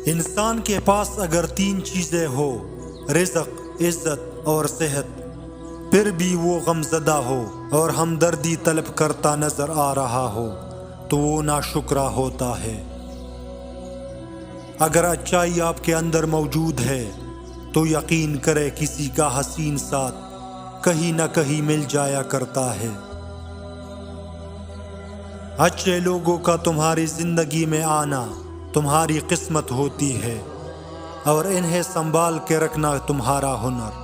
انسان کے پاس اگر تین چیزیں ہو، رزق، عزت اور صحت، پھر بھی وہ غم زدہ ہو اور ہمدردی طلب کرتا نظر آ رہا ہو تو وہ ناشکرا ہوتا ہے۔ اگر اچائی آپ کے اندر موجود ہے تو یقین کرے کسی کا حسین ساتھ کہیں نہ کہیں مل جایا کرتا ہے۔ اچھے لوگوں کا تمہاری زندگی میں آنا تمہاری قسمت ہوتی ہے اور انہیں سنبھال کے رکھنا تمہارا ہنر۔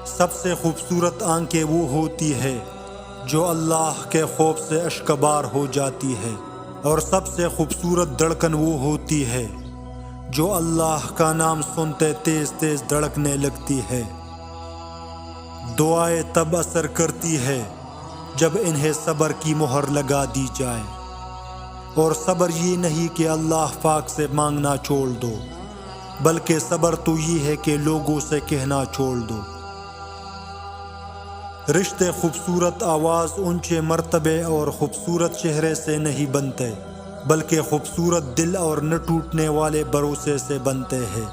سب سے خوبصورت آنکھیں وہ ہوتی ہے جو اللہ کے خوف سے اشکبار ہو جاتی ہے، اور سب سے خوبصورت دھڑکن وہ ہوتی ہے جو اللہ کا نام سنتے تیز تیز دھڑکنے لگتی ہے۔ دعائیں تب اثر کرتی ہے جب انہیں صبر کی مہر لگا دی جائے، اور صبر یہ نہیں کہ اللہ پاک سے مانگنا چھوڑ دو، بلکہ صبر تو یہ ہے کہ لوگوں سے کہنا چھوڑ دو۔ رشتے خوبصورت آواز، اونچے مرتبے اور خوبصورت چہرے سے نہیں بنتے، بلکہ خوبصورت دل اور نہ ٹوٹنے والے بھروسے سے بنتے ہیں۔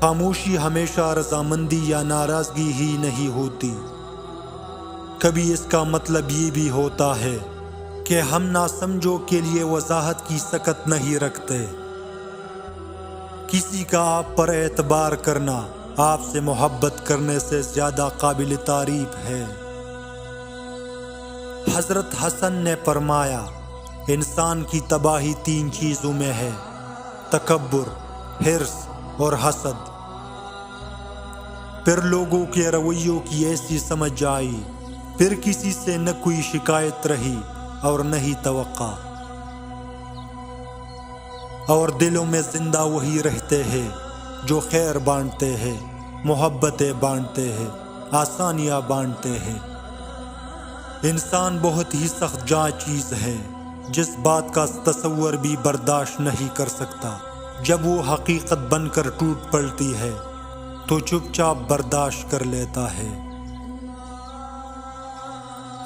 خاموشی ہمیشہ رضامندی یا ناراضگی ہی نہیں ہوتی، کبھی اس کا مطلب یہ بھی ہوتا ہے کہ ہم نہ سمجھو کے لیے وضاحت کی سکت نہیں رکھتے۔ کسی کا آپ پر اعتبار کرنا آپ سے محبت کرنے سے زیادہ قابل تعریف ہے۔ حضرت حسن نے فرمایا، انسان کی تباہی تین چیزوں میں ہے: تکبر، حرص اور حسد۔ پھر لوگوں کے رویوں کی ایسی سمجھ آئی، پھر کسی سے نہ کوئی شکایت رہی اور نہ ہی توقع، اور دلوں میں زندہ وہی رہتے ہیں جو خیر بانٹتے ہیں، محبتیں بانٹتے ہیں، آسانیاں بانٹتے ہیں۔ انسان بہت ہی سخت جان چیز ہے، جس بات کا تصور بھی برداشت نہیں کر سکتا، جب وہ حقیقت بن کر ٹوٹ پڑتی ہے تو چپ چاپ برداشت کر لیتا ہے۔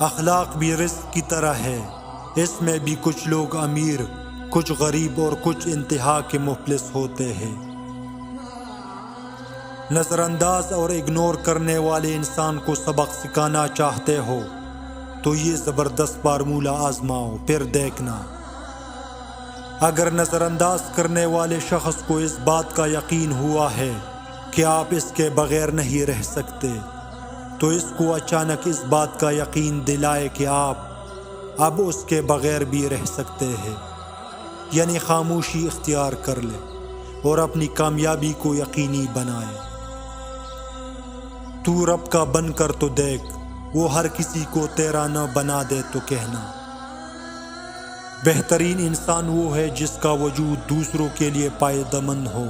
اخلاق بھی رزق کی طرح ہے، اس میں بھی کچھ لوگ امیر، کچھ غریب اور کچھ انتہا کے مفلس ہوتے ہیں۔ نظر انداز اور اگنور کرنے والے انسان کو سبق سکھانا چاہتے ہو تو یہ زبردست فارمولہ آزماؤ، پھر دیکھنا۔ اگر نظر انداز کرنے والے شخص کو اس بات کا یقین ہوا ہے کہ آپ اس کے بغیر نہیں رہ سکتے، تو اس کو اچانک اس بات کا یقین دلائے کہ آپ اب اس کے بغیر بھی رہ سکتے ہیں، یعنی خاموشی اختیار کر لے اور اپنی کامیابی کو یقینی بنائے۔ تو رب کا بن کر تو دیکھ، وہ ہر کسی کو تیرا نہ بنا دے تو کہنا۔ بہترین انسان وہ ہے جس کا وجود دوسروں کے لیے فائدہ مند ہو۔